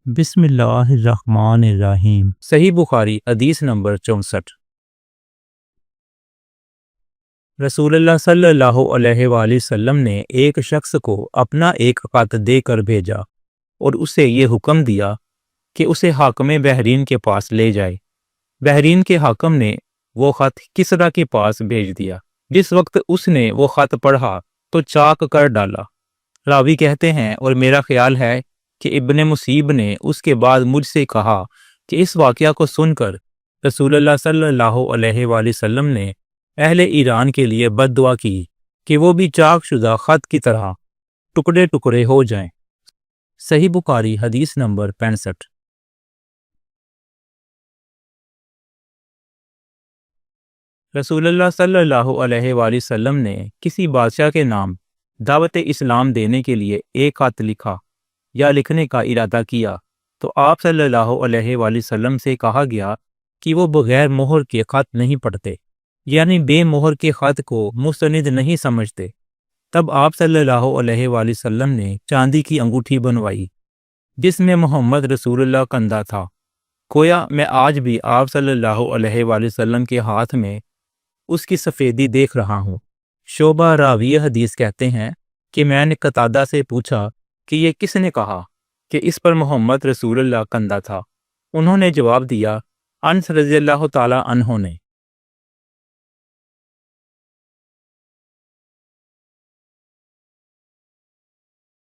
بسم اللہ الرحمن الرحیم۔ صحیح بخاری حدیث نمبر 64۔ رسول اللہ صلی اللہ علیہ وآلہ وسلم نے ایک شخص کو اپنا ایک خط دے کر بھیجا اور اسے یہ حکم دیا کہ اسے حاکم بحرین کے پاس لے جائے۔ بحرین کے حاکم نے وہ خط کسریٰ کے پاس بھیج دیا۔ جس وقت اس نے وہ خط پڑھا تو چاک کر ڈالا۔ راوی کہتے ہیں اور میرا خیال ہے کہ ابن مسیب نے اس کے بعد مجھ سے کہا کہ اس واقعہ کو سن کر رسول اللہ صلی اللہ علیہ وآلہ وسلم نے اہل ایران کے لیے بد دعا کی کہ وہ بھی چاک شدہ خط کی طرح ٹکڑے ٹکڑے ہو جائیں۔ صحیح بخاری حدیث نمبر 65۔ رسول اللہ صلی اللہ علیہ وآلہ وسلم نے کسی بادشاہ کے نام دعوت اسلام دینے کے لیے ایک خط لکھا یا لکھنے کا ارادہ کیا تو آپ صلی اللہ علیہ وآلہ وسلم سے کہا گیا کہ وہ بغیر مہر کے خط نہیں پڑھتے، یعنی بے مہر کے خط کو مستند نہیں سمجھتے۔ تب آپ صلی اللہ علیہ وآلہ وسلم نے چاندی کی انگوٹھی بنوائی جس میں محمد رسول اللہ کندہ تھا۔ گویا میں آج بھی آپ صلی اللہ علیہ وآلہ وسلم کے ہاتھ میں اس کی سفیدی دیکھ رہا ہوں۔ شعبہ راوی حدیث کہتے ہیں کہ میں نے قتادہ سے پوچھا کہ یہ کس نے کہا کہ اس پر محمد رسول اللہ کندہ تھا؟ انہوں نے جواب دیا، انس رضی اللہ تعالی عنہ نے۔